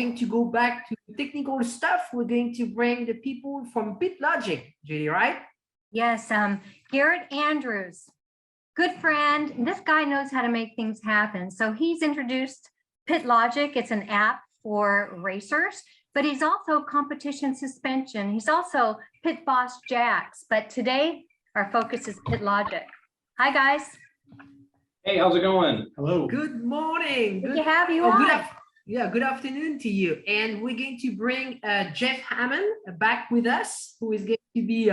going to go back to technical stuff. We're going to bring the people from PitLogic, Judy, right? Yes, Garrett Andrews, good friend. This guy knows how to make things happen. So he's introduced PitLogic. It's an app for racers, but he's also competition suspension. He's also Pit Boss Jacks, but today our focus is PitLogic. Hi, guys. Hey, how's it going? Hello. Good morning. Good to have you on. Good afternoon to you. And we're going to bring Jeff Hammond back with us, who is going to be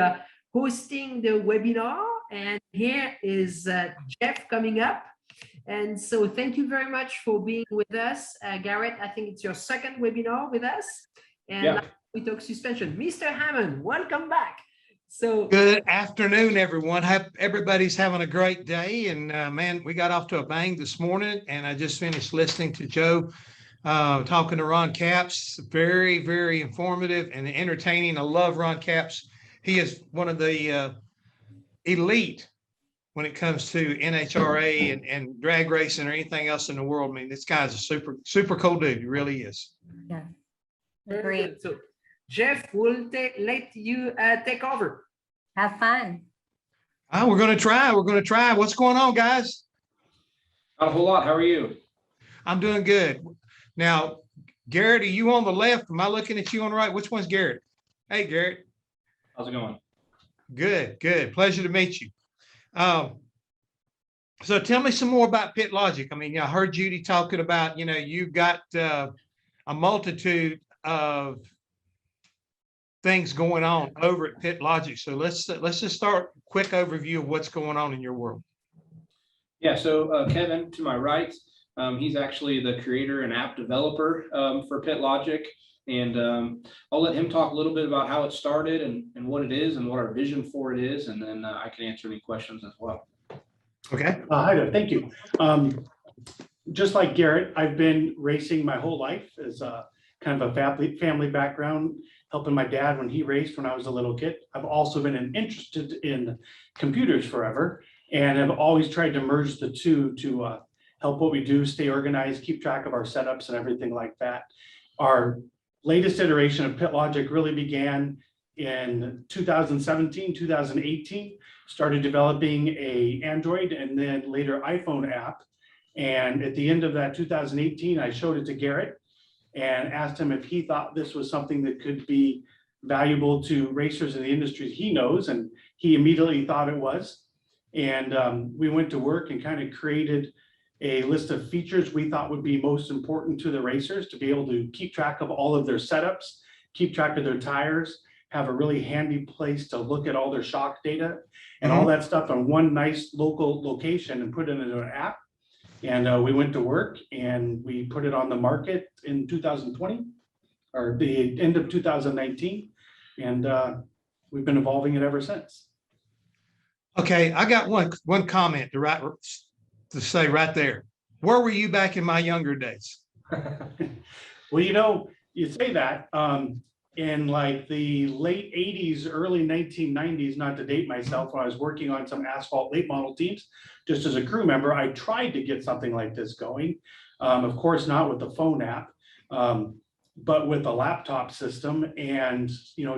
hosting the webinar. And here is Jeff coming up. And so thank you very much for being with us. Garrett, I think it's your second webinar with us. And we talk suspension. Mr. Hammond, welcome back. So good afternoon, everyone. Hope everybody's having a great day. And man, we got off to a bang this morning, and I just finished listening to Joe talking to Ron Capps. Very, very informative and entertaining. I love Ron Capps. He is one of the elite when it comes to NHRA and drag racing or anything else in the world. I mean, this guy's a super cool dude. He really is. Yeah, great. So Jeff, we'll let you take over. Have fun. Oh, we're going to try. We're going to try. What's going on, guys? Not a whole lot. How are you? I'm doing good. Now, Garrett, are you on the left? Am I looking at you on the right? Which one's Garrett? Hey, Garrett. How's it going? Good, good. Pleasure to meet you. So tell me some more about PitLogic. I mean, I heard Judy talking about, you've got a multitude of things going on over at PitLogic. So let's just start a quick overview of what's going on in your world. Yeah, so Kevin to my right, he's actually the creator and app developer for PitLogic. And I'll let him talk a little bit about how it started and what it is and what our vision for it is. And then I can answer any questions as well. Okay. Hi there. Thank you. Just like Garrett, I've been racing my whole life as kind of a family background, helping my dad when he raced when I was a little kid. I've also been interested in computers forever, and I've always tried to merge the two to help what we do, stay organized, keep track of our setups and everything like that. Our latest iteration of PitLogic really began in 2017, 2018, started developing a Android and then later iPhone app. And at the end of that 2018, I showed it to Garrett and asked him if he thought this was something that could be valuable to racers in the industry he knows, and he immediately thought it was. And we went to work and kind of created a list of features we thought would be most important to the racers to be able to keep track of all of their setups, keep track of their tires, have a really handy place to look at all their shock data and all that stuff on one nice local location and put it into an app. And we went to work and we put it on the market in 2020 or the end of 2019. And we've been evolving it ever since. Okay, I got one comment to say right there. Where were you back in my younger days? Well, you say that in like the late 80s, early 1990s, not to date myself, when I was working on some asphalt late model teams, just as a crew member, I tried to get something like this going. Of course, not with the phone app, but with a laptop system, and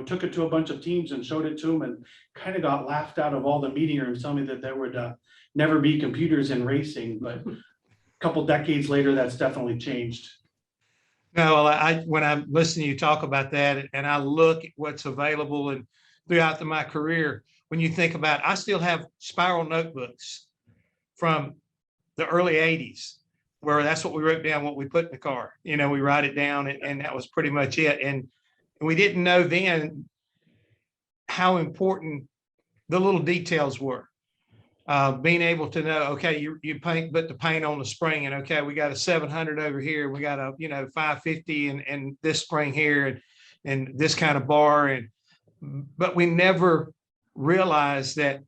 took it to a bunch of teams and showed it to them, and kind of got laughed out of all the meeting rooms, telling me that there would never be computers in racing. But a couple decades later, that's definitely changed. No, when I listen to you talk about that and I look at what's available and throughout my career, when you think about, I still have spiral notebooks from the early 80s, where that's what we wrote down, what we put in the car. We write it down and that was pretty much it. And we didn't know then how important the little details were. Being able to know, okay, you put the paint on the spring, and okay, we got a 700 over here, we got a 550 and this spring here and this kind of bar, but we never realized that,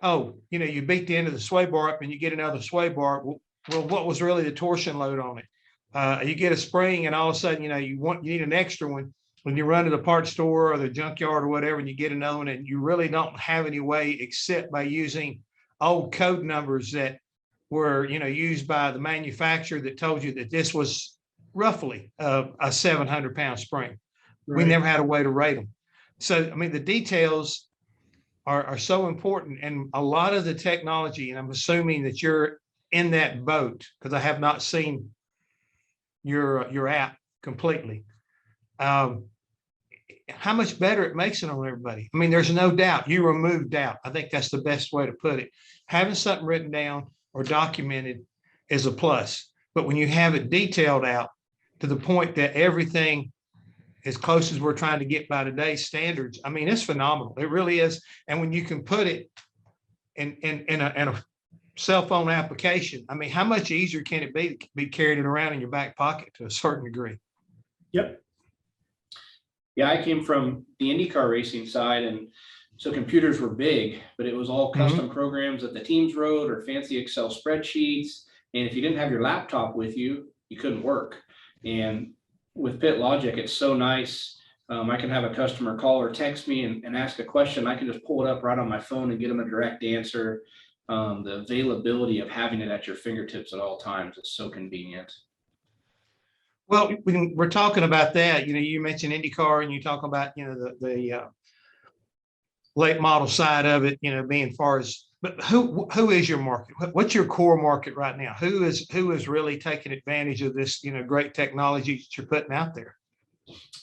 you beat the end of the sway bar up and you get another sway bar. Well, what was really the torsion load on it? You get a spring and all of a sudden, you need an extra one when you run to the parts store or the junkyard or whatever, and you get another one, and you really don't have any way except by using old code numbers that were, used by the manufacturer that told you that this was roughly a 700-pound spring. We Right. never had a way to rate them. So, I mean, the details are so important, and a lot of the technology, and I'm assuming that you're in that boat because I have not seen your app completely. How much better it makes it on everybody. I mean, there's no doubt. You remove doubt. I think that's the best way to put it. Having something written down or documented is a plus, but when you have it detailed out to the point that everything as close as we're trying to get by today's standards, I mean, it's phenomenal. It really is. And when you can put it in a cell phone application, I mean, how much easier can it be to be carrying it around in your back pocket to a certain degree? Yep. Yeah, I came from the IndyCar racing side, and so computers were big, but it was all custom programs that the teams wrote or fancy Excel spreadsheets. And if you didn't have your laptop with you, you couldn't work. And with PitLogic, it's so nice. I can have a customer call or text me and ask a question. I can just pull it up right on my phone and get them a direct answer. The availability of having it at your fingertips at all times is so convenient. Well, when we're talking about that, you mentioned IndyCar and you talk about, the late model side of it, being far as, but who is your market? What's your core market right now? Who is really taking advantage of this, great technology that you're putting out there?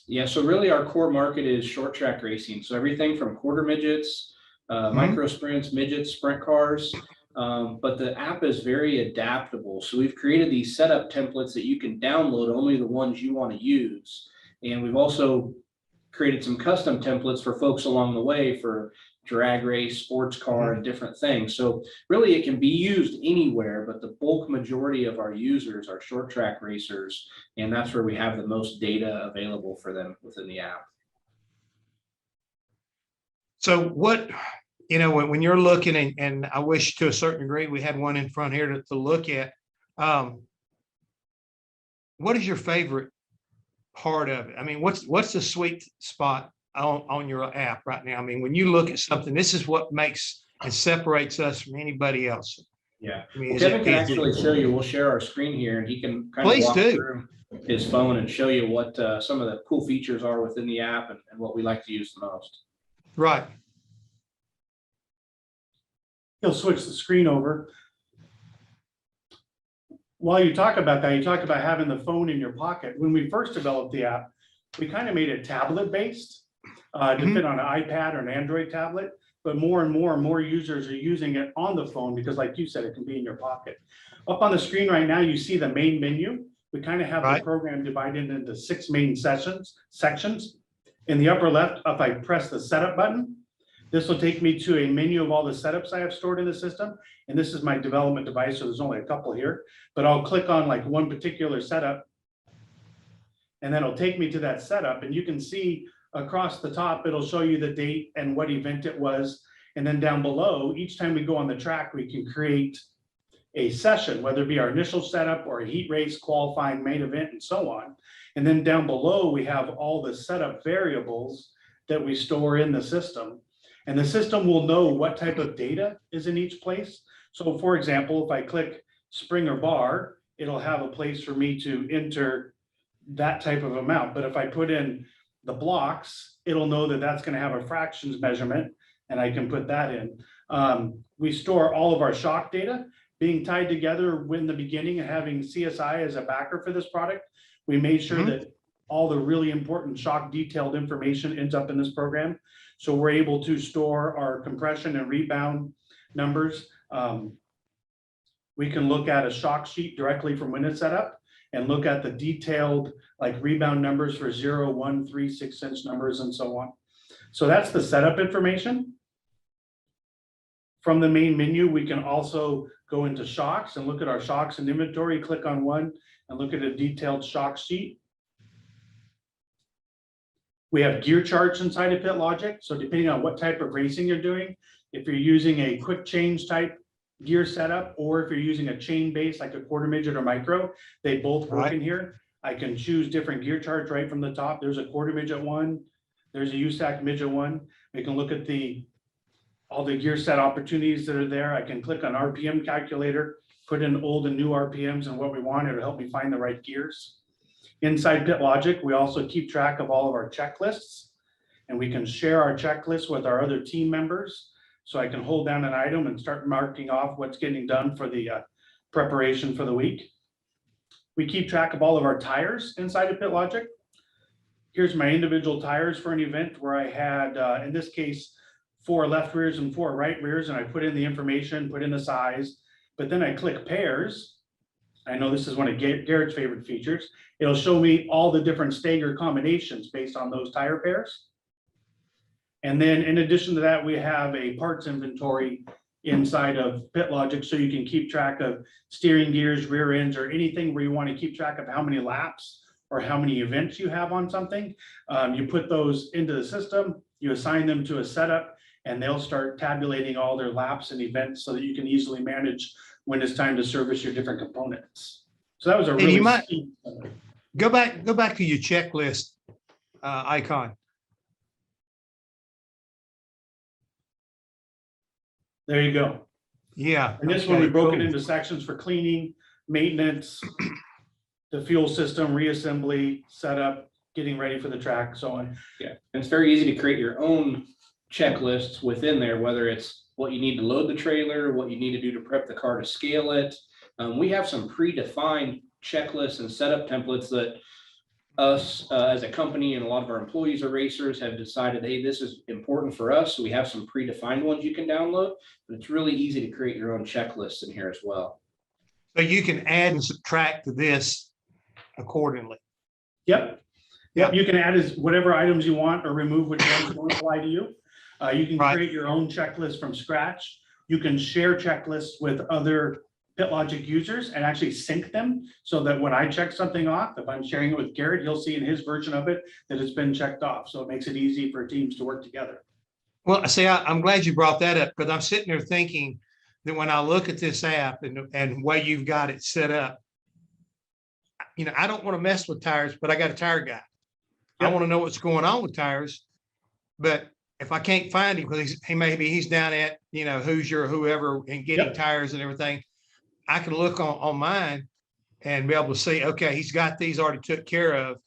Yeah, so really our core market is short track racing. So everything from quarter midgets, micro sprints, midgets, sprint cars. But the app is very adaptable. So we've created these setup templates that you can download, only the ones you want to use. And we've also created some custom templates for folks along the way for drag race, sports car, and different things. So really it can be used anywhere, but the bulk majority of our users are short track racers. And that's where we have the most data available for them within the app. So what, when you're looking, and I wish to a certain degree we had one in front here to look at, what is your favorite part of it? I mean, what's the sweet spot on your app right now? I mean, when you look at something, this is what makes and separates us from anybody else. Yeah, I mean, well, Kevin can actually show you. We'll share our screen here, and he can kind of walk through his phone and show you what some of the cool features are within the app and what we like to use the most. Right. He'll switch the screen over. While you talk about that, you talk about having the phone in your pocket. When we first developed the app, we kind of made it tablet based to fit on an iPad or an Android tablet, but more and more users are using it on the phone because, like you said, it can be in your pocket. Up on the screen right now, you see the main menu. We kind of have the program divided into 6 main sections. In the upper left, if I press the setup button, this will take me to a menu of all the setups I have stored in the system. And this is my development device, so there's only a couple here, but I'll click on like one particular setup, and then it'll take me to that setup. And you can see across the top, it'll show you the date and what event it was. And then down below, each time we go on the track, we can create a session, whether it be our initial setup or a heat race, qualifying, main event, and so on. And then down below, we have all the setup variables that we store in the system. And the system will know what type of data is in each place. So for example, if I click spring or bar, it'll have a place for me to enter that type of amount. But if I put in the blocks, it'll know that that's going to have a fractions measurement, and I can put that in. We store all of our shock data being tied together in the beginning, and having CSI as a backer for this product. We made sure that all the really important shock detailed information ends up in this program. So we're able to store our compression and rebound numbers. We can look at a shock sheet directly from when it's set up and look at the detailed like rebound numbers for 0, 1, 3, 6 inch numbers and so on. So that's the setup information. From the main menu, we can also go into shocks and look at our shocks and inventory, click on one and look at a detailed shock sheet. We have gear charts inside of PitLogic. So depending on what type of racing you're doing, if you're using a quick change type gear setup, or if you're using a chain base like a quarter midget or micro, they both work in here. I can choose different gear charts right from the top. There's a quarter midget one. There's a USAC midget one. We can look at all the gear set opportunities that are there. I can click on RPM calculator, put in old and new RPMs and what we want. It'll help me find the right gears. Inside PitLogic, we also keep track of all of our checklists, and we can share our checklists with our other team members. So I can hold down an item and start marking off what's getting done for the preparation for the week. We keep track of all of our tires inside of PitLogic. Here's my individual tires for an event where I had, in this case, 4 left rears and 4 right rears, and I put in the information, put in the size, but then I click pairs. I know this is one of Garrett's favorite features. It'll show me all the different stagger combinations based on those tire pairs. And then in addition to that, we have a parts inventory inside of PitLogic, so you can keep track of steering gears, rear ends, or anything where you want to keep track of how many laps or how many events you have on something. You put those into the system, you assign them to a setup, and they'll start tabulating all their laps and events so that you can easily manage when it's time to service your different components. So that was a And really you might- speed- Go back to your checklist icon. There you go. Yeah. And this one, we okay, broke it cool. into sections for cleaning, maintenance, the fuel system, reassembly, setup, getting ready for the track, so on. Yeah, and it's very easy to create your own checklists within there, whether it's what you need to load the trailer, what you need to do to prep the car to scale it. We have some predefined checklists and setup templates that us as a company and a lot of our employees or racers have decided, hey, this is important for us. So we have some predefined ones you can download, but it's really easy to create your own checklists in here as well. So you can add and subtract to this accordingly. Yep. Yep, you can add as whatever items you want or remove which ones don't apply to you. You can Right. create your own checklist from scratch. You can share checklists with other PitLogic users and actually sync them so that when I check something off, if I'm sharing it with Garrett, he'll see in his version of it that it's been checked off. So it makes it easy for teams to work together. Well, see, I'm glad you brought that up because I'm sitting there thinking that when I look at this app and the way you've got it set up, I don't want to mess with tires, but I got a tire guy. I Yep. want to know what's going on with tires, but if I can't find him, because he's down at, Hoosier or whoever and getting Yep. tires and everything, I can look on mine and be able to see, okay, he's got these already took care of.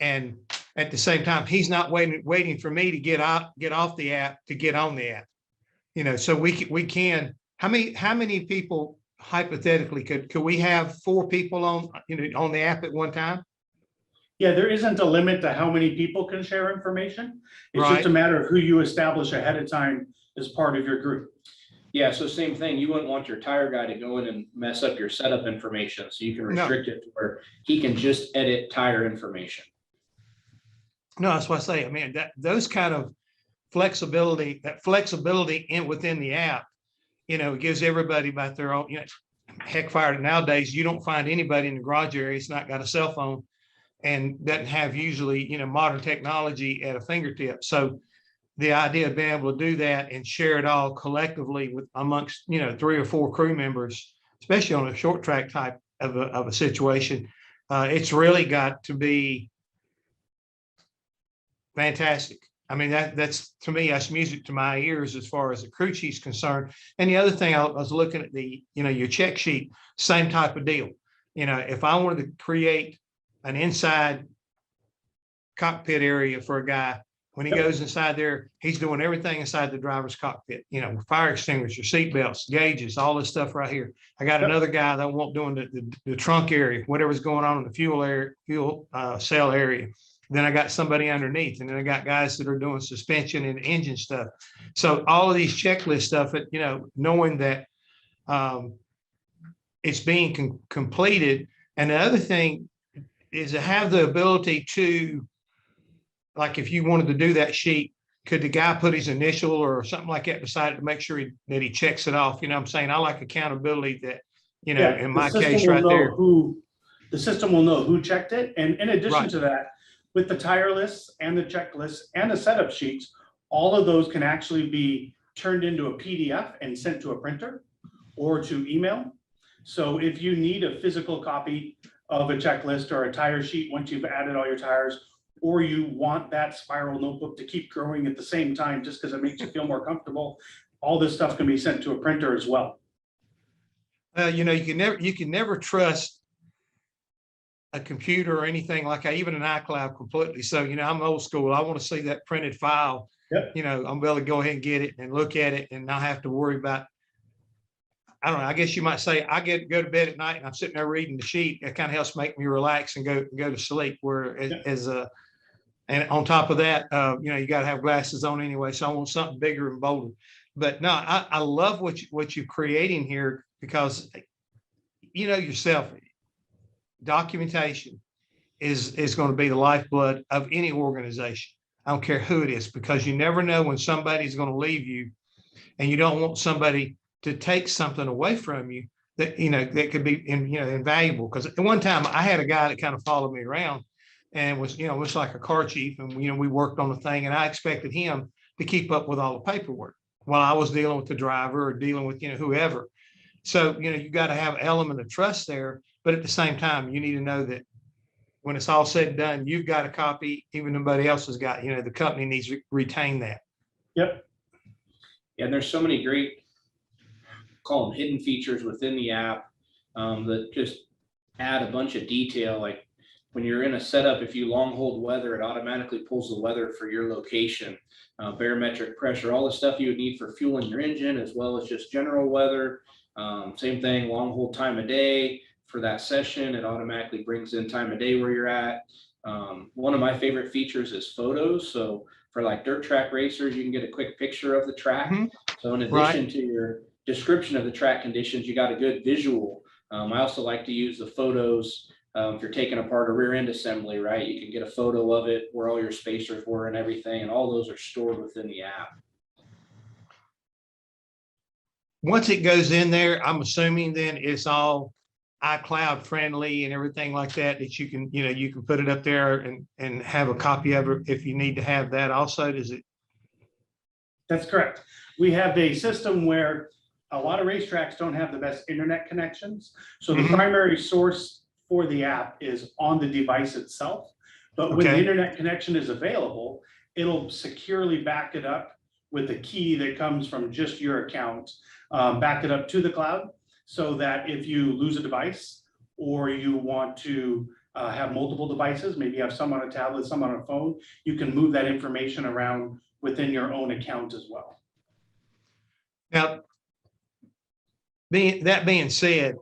And at the same time, he's not waiting for me to get off the app to get on the app. So we can, how many people hypothetically could we have 4 people on the app at one time? Yeah, there isn't a limit to how many people can share information. It's Right. just a matter of who you establish ahead of time as part of your group. Yeah, so same thing. You wouldn't want your tire guy to go in and mess up your setup information. So you can No. restrict it to where he can just edit tire information. No, that's what I say. I mean, those kind of flexibility within the app, it gives everybody about their own, heck fired nowadays, you don't find anybody in the garage area that's not got a cell phone and doesn't have usually, modern technology at a fingertip. So the idea of being able to do that and share it all collectively amongst, 3 or 4 crew members, especially on a short track type of a situation, it's really got to be fantastic. I mean, that's to me, that's music to my ears as far as the crew chief's concerned. And the other thing, I was looking at your check sheet, same type of deal. If I wanted to create an inside cockpit area for a guy, when he goes inside there, he's doing everything inside the driver's cockpit, fire extinguisher, seat belts, gauges, all this stuff right here. I got another guy that won't doing the trunk area, whatever's going on in the fuel cell area. Then I got somebody underneath, and then I got guys that are doing suspension and engine stuff. So all of these checklist stuff, knowing that it's being completed. And the other thing is to have the ability to, like, if you wanted to do that sheet, could the guy put his initial or something like that beside it to make sure that he checks it off? I'm saying? I like accountability that, in my case right there. The system will know who checked it. And in addition Right. to that, with the tire lists and the checklists and the setup sheets, all of those can actually be turned into a PDF and sent to a printer or to email. So if you need a physical copy of a checklist or a tire sheet, once you've added all your tires, or you want that spiral notebook to keep growing at the same time, just because it makes you feel more comfortable, all this stuff can be sent to a printer as well. You can never trust a computer or anything like that, even an iCloud completely. So, I'm old school. I want to see that printed file. Yep. I'm able to go ahead and get it and look at it and not have to worry about, I don't know, I guess you might say I go to bed at night and I'm sitting there reading the sheet. It kind of helps make me relax and go to sleep. And on top of that, you got to have glasses on anyway. So I want something bigger and bolder. But no, I love what you're creating here, because yourself, documentation is going to be the lifeblood of any organization. I don't care who it is, because you never know when somebody's going to leave you, and you don't want somebody to take something away from you that that could be invaluable. Because at one time I had a guy that kind of followed me around and was like a car chief, and we worked on the thing, and I expected him to keep up with all the paperwork while I was dealing with the driver or dealing with whoever. So you got to have an element of trust there, but at the same time you need to know that when it's all said and done, you've got a copy, even nobody else has got. The company needs to retain that. Yep. Yeah, and there's so many great, call them hidden features within the app that just add a bunch of detail. Like when you're in a setup, if you long hold weather, it automatically pulls the weather for your location, barometric pressure, all the stuff you would need for fueling your engine, as well as just general weather. Same thing, long hold time of day for that session. It automatically brings in time of day where you're at. One of my favorite features is photos. So for like dirt track racers, you can get a quick picture of the track. Mm-hmm. So in addition to your description of the track conditions, you got a good visual. I also like to use the photos. If you're taking apart a rear end assembly, right, you can get a photo of it where all your spacers were and everything, and all those are stored within the app. Once it goes in there, I'm assuming then it's all iCloud friendly and everything like that, that you can put it up there and have a copy of it if you need to have that also. Does it? That's correct. We have a system where a lot of racetracks don't have the best internet connections. So the primary source for the app is on the device itself. But when the internet connection is available, it'll securely back it up with a key that comes from just your account, back it up to the cloud, so that if you lose a device or you want to have multiple devices, maybe you have some on a tablet, some on a phone, you can move that information around within your own account as well. Now, that being said,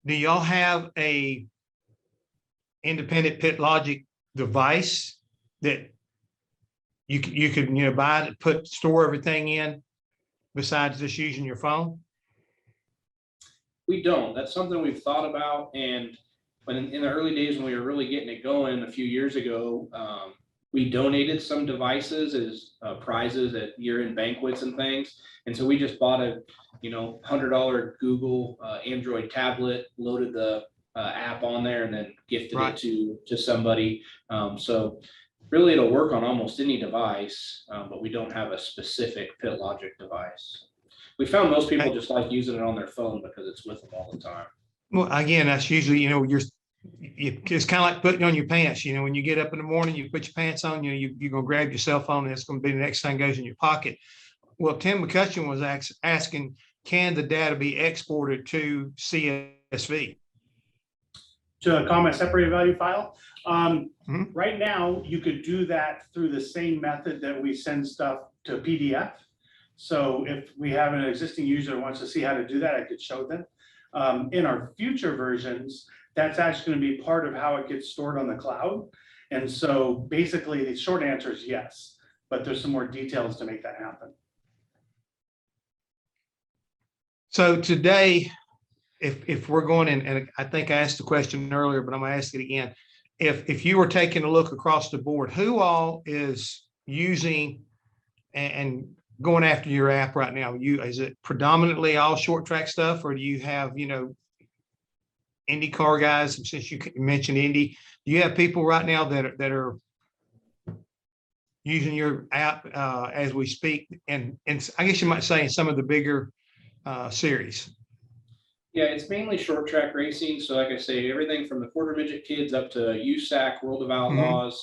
do y'all have a independent PitLogic device that you could buy to store everything in besides just using your phone? We don't. That's something we've thought about. And when in the early days when we were really getting it going a few years ago, we donated some devices as prizes at year-end banquets and things. And so we just bought a $100 Google Android tablet, loaded the app on there, and then gifted it to somebody. So really it'll work on almost any device, but we don't have a specific PitLogic device. We found most people just like using it on their phone because it's with them all the time. Well, again, that's usually, it's kind of like putting on your pants. When you get up in the morning, you put your pants on, you're going to grab your cell phone, and it's going to be the next thing goes in your pocket. Well, Tim McCutcheon was asking, can the data be exported to CSV? To a comma separated value file? Right now, you could do that through the same method that we send stuff to PDF. So if we have an existing user who wants to see how to do that, I could show them. In our future versions, that's actually going to be part of how it gets stored on the cloud. And so basically the short answer is yes, but there's some more details to make that happen. So today, if we're going in, and I think I asked the question earlier, but I'm going to ask it again. If you were taking a look across the board, who all is using and going after your app right now? Is it predominantly all short track stuff, or do you have, IndyCar guys? Since you mentioned Indy, do you have people right now that are using your app as we speak? And I guess you might say in some of the bigger series. Yeah, it's mainly short track racing. So like I say, everything from the quarter midget kids up to USAC, World of Outlaws.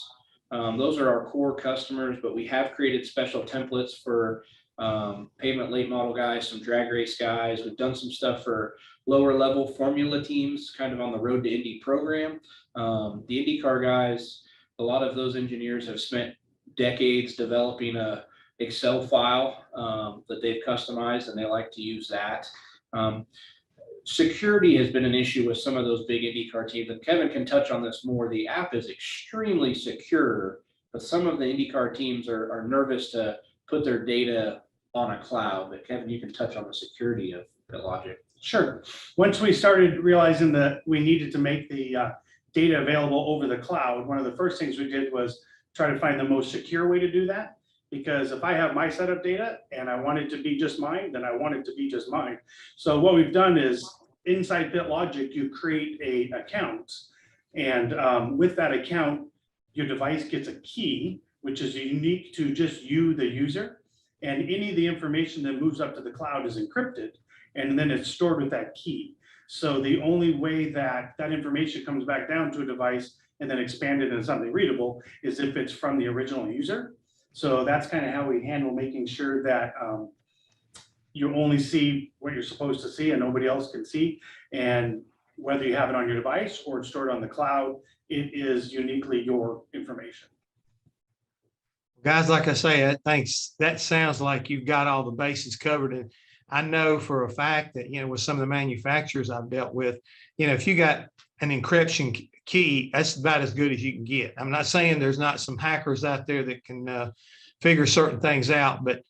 Those are our core customers, but we have created special templates for pavement late model guys, some drag race guys. We've done some stuff for lower level formula teams, kind of on the Road to Indy program. The IndyCar guys, a lot of those engineers have spent decades developing a Excel file that they've customized, and they like to use that. Security has been an issue with some of those big IndyCar teams, and Kevin can touch on this more. The app is extremely secure, but some of the IndyCar teams are nervous to put their data on a cloud. But Kevin, you can touch on the security of PitLogic. Sure. Once we started realizing that we needed to make the data available over the cloud, one of the first things we did was try to find the most secure way to do that. Because if I have my set of data and I want it to be just mine, then I want it to be just mine. So what we've done is inside PitLogic, you create an account. And with that account, your device gets a key, which is unique to just you, the user. And any of the information that moves up to the cloud is encrypted. And then it's stored with that key. So the only way that that information comes back down to a device and then expanded into something readable is if it's from the original user. So that's kind of how we handle making sure that you only see what you're supposed to see and nobody else can see. And whether you have it on your device or it's stored on the cloud, it is uniquely your information. Guys, like I say, that sounds like you've got all the bases covered. And I know for a fact that, with some of the manufacturers I've dealt with, if you got an encryption key, that's about as good as you can get. I'm not saying there's not some hackers out there that can figure certain things out, but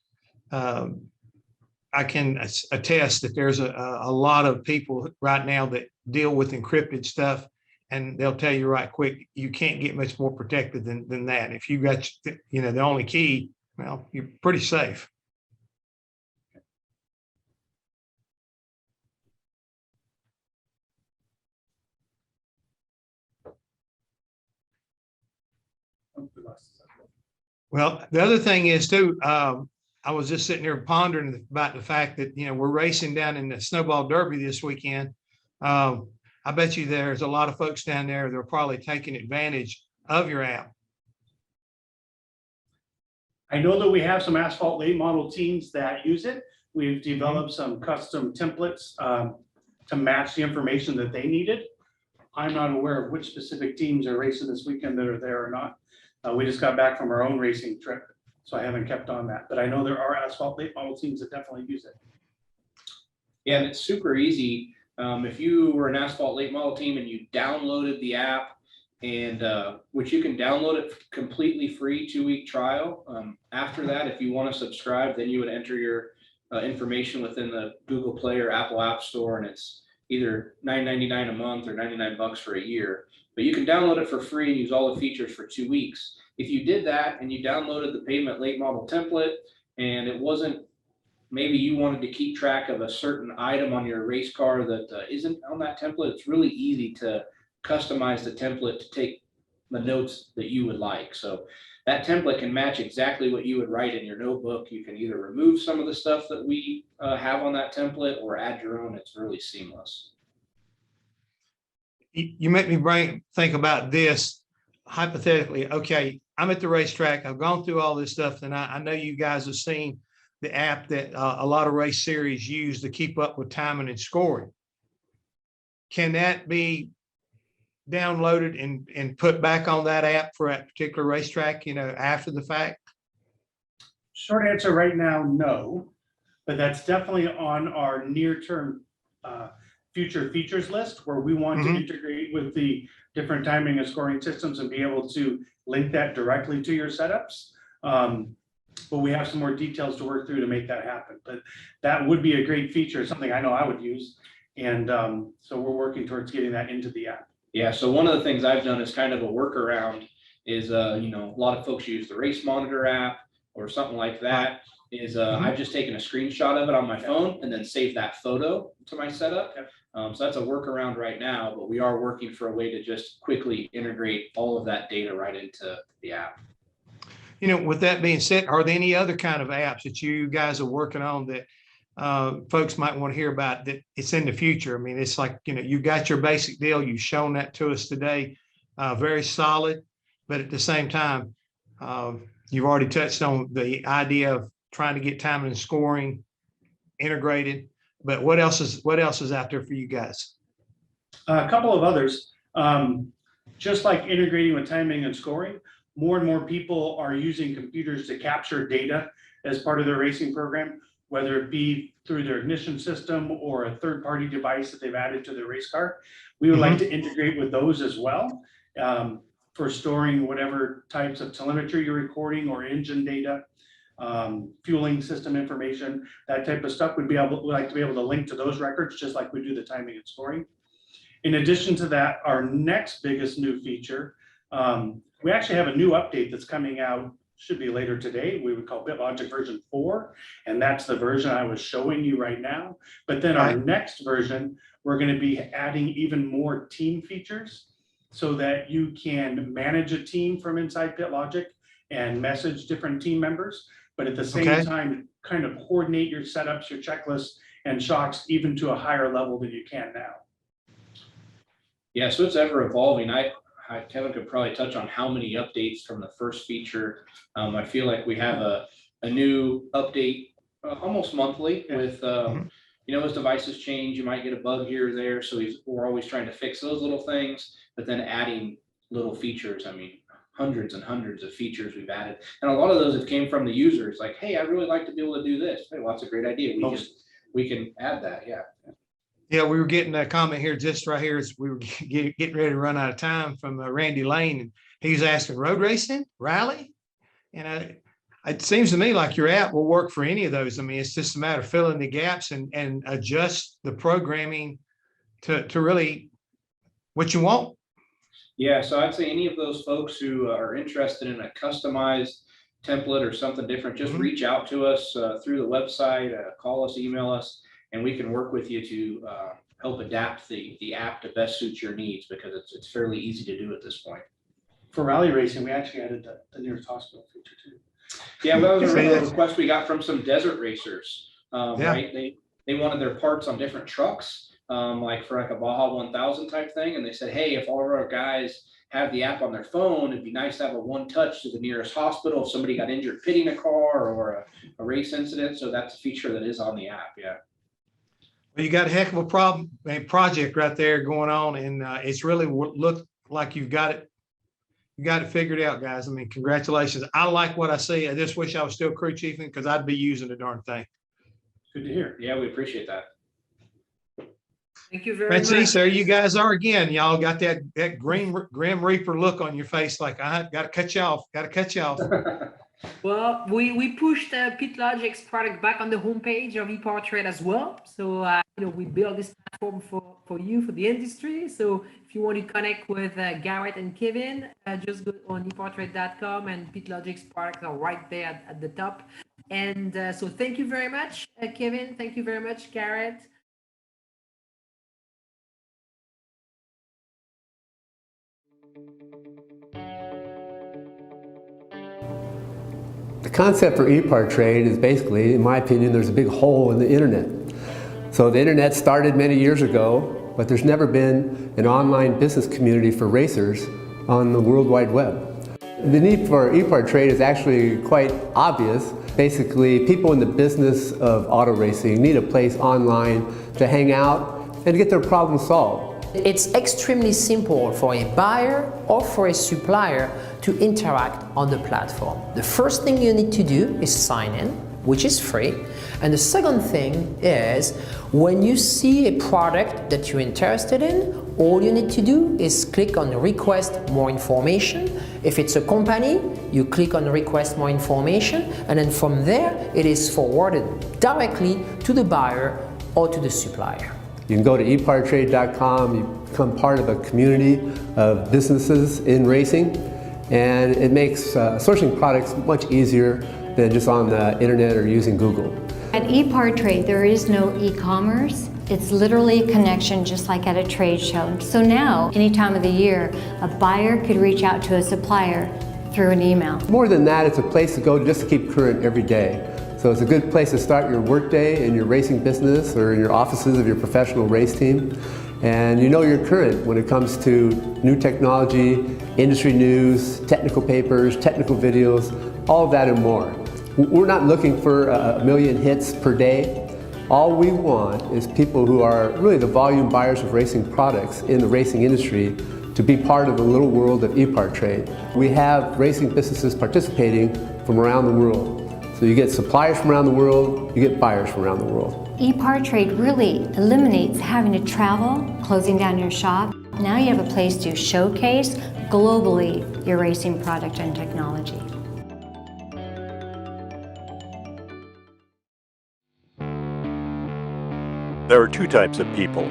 I can attest that there's a lot of people right now that deal with encrypted stuff, and they'll tell you right quick, you can't get much more protected than that. If you got, the only key, well, you're pretty safe. Well, the other thing is too, I was just sitting there pondering about the fact that, we're racing down in the Snowball Derby this weekend. I bet you there's a lot of folks down there that are probably taking advantage of your app. I know that we have some asphalt late model teams that use it. We've developed some custom templates to match the information that they needed. I'm not aware of which specific teams are racing this weekend that are there or not. We just got back from our own racing trip, so I haven't kept on that. But I know there are asphalt late model teams that definitely use it. Yeah, and it's super easy. If you were an asphalt late model team and you downloaded the app, and which you can download it completely free 2-week trial. After that, if you want to subscribe, then you would enter your information within the Google Play or Apple App Store, and it's either $9.99 a month or $99 for a year. But you can download it for free and use all the features for 2 weeks. If you did that and you downloaded the pavement late model template, and it wasn't, maybe you wanted to keep track of a certain item on your race car that isn't on that template, it's really easy to customize the template to take the notes that you would like. So that template can match exactly what you would write in your notebook. You can either remove some of the stuff that we have on that template or add your own. It's really seamless. You make me think about this hypothetically. Okay, I'm at the racetrack. I've gone through all this stuff, and I know you guys have seen the app that a lot of race series use to keep up with timing and scoring. Can that be downloaded and put back on that app for that particular racetrack, after the fact? Short answer right now, no, but that's definitely on our near-term future features list, where we want to integrate with the different timing and scoring systems and be able to link that directly to your setups. But we have some more details to work through to make that happen. But that would be a great feature, something I know I would use. And so we're working towards getting that into the app. Yeah, so one of the things I've done is kind of a workaround is, a lot of folks use the Race Monitor app or something like that. Is I've just taken a screenshot of it on my phone and then saved that photo to my setup. So that's a workaround right now, but we are working for a way to just quickly integrate all of that data right into the app. With that being said, are there any other kind of apps that you guys are working on that folks might want to hear about that it's in the future? I mean, it's like, you've got your basic deal. You've shown that to us today, very solid, but at the same time, you've already touched on the idea of trying to get timing and scoring integrated. But what else is out there for you guys? A couple of others, just like integrating with timing and scoring, more and more people are using computers to capture data as part of their racing program, whether it be through their ignition system or a third-party device that they've added to their race car. We would like to integrate with those as well, for storing whatever types of telemetry you're recording or engine data, fueling system information, that type of stuff. We'd like to be able to link to those records just like we do the timing and scoring. In addition to that, our next biggest new feature, we actually have a new update that's coming out, should be later today. We would call PitLogic version 4, and that's the version I was showing you right now. But then our next version, we're going to be adding even more team features so that you can manage a team from inside PitLogic and message different team members, but at the same time, kind of coordinate your setups, your checklists, and shocks even to a higher level than you can now. Yeah, so it's ever evolving. Kevin could probably touch on how many updates from the first feature. I feel like we have a new update almost monthly with, you know, as devices change, you might get a bug here or there. So we're always trying to fix those little things, but then adding little features. I mean, hundreds and hundreds of features we've added. And a lot of those have came from the users like, hey, I'd really like to be able to do this. Hey, well, that's a great idea. We can add that. Yeah. Yeah, we were getting a comment here just right here as we were getting ready to run out of time from Randy Lane, and he was asking road racing, rally, and it seems to me like your app will work for any of those. I mean, it's just a matter of filling the gaps and adjust the programming to really what you want. Yeah, so I'd say any of those folks who are interested in a customized template or something different, just reach out to us through the website, call us, email us, and we can work with you to help adapt the app to best suit your needs, because it's fairly easy to do at this point. For rally racing, we actually added the nearest hospital feature too. Yeah, well, that was a request we got from some desert racers, right? They wanted their parts on different trucks, like for like a Baja 1000 type thing. And they said, hey, if all of our guys have the app on their phone, it'd be nice to have a one touch to the nearest hospital if somebody got injured pitting a car or a race incident. So that's a feature that is on the app. Yeah. Well, you got a heck of a project right there going on, and it's really looked like you've got it. You got it figured out, guys. I mean, congratulations. I like what I see. I just wish I was still crew chiefing because I'd be using the darn thing. Good to hear. Yeah, we appreciate that. Thank you very much. There you guys are again. Y'all got that grim reaper look on your face, like I got to cut you off. Got to cut you off. Well, we pushed PitLogic's product back on the homepage of EPARTRADE as well. So you know, we built this platform for you, for the industry. So if you want to connect with Garrett and Kevin, just go on EPARTRADE.com, and PitLogic's products are right there at the top. And so thank you very much, Kevin. Thank you very much, Garrett. The concept for EPARTRADE is basically, in my opinion, there's a big hole in the internet. So the internet started many years ago, but there's never been an online business community for racers on the World Wide Web. The need for EPARTRADE is actually quite obvious. Basically, people in the business of auto racing need a place online to hang out and get their problems solved. It's extremely simple for a buyer or for a supplier to interact on the platform. The first thing you need to do is sign in, which is free. And the second thing is, when you see a product that you're interested in, all you need to do is click on request more information. If it's a company, you click on request more information, and then from there, it is forwarded directly to the buyer or to the supplier. You can go to EPARTRADE.com, you become part of a community of businesses in racing, and it makes sourcing products much easier than just on the internet or using Google. At EPARTRADE, there is no e-commerce. It's literally a connection just like at a trade show. So now, any time of the year, a buyer could reach out to a supplier through an email. More than that, it's a place to go just to keep current every day. So it's a good place to start your workday in your racing business or in your offices of your professional race team. And you know you're current when it comes to new technology, industry news, technical papers, technical videos, all of that and more. We're not looking for a million hits per day. All we want is people who are really the volume buyers of racing products in the racing industry to be part of the little world of EPARTRADE. We have racing businesses participating from around the world. So you get suppliers from around the world, you get buyers from around the world. EPARTRADE really eliminates having to travel, closing down your shop. Now you have a place to showcase globally your racing product and technology. There are two types of people,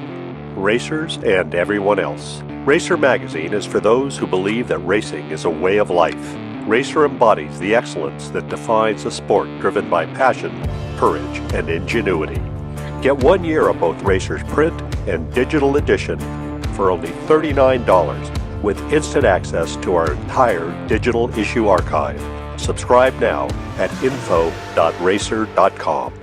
racers and everyone else. Racer Magazine is for those who believe that racing is a way of life. Racer embodies the excellence that defines a sport driven by passion, courage, and ingenuity. Get 1 year of both Racer's print and digital edition for only $39 with instant access to our entire digital issue archive. Subscribe now at info.racer.com.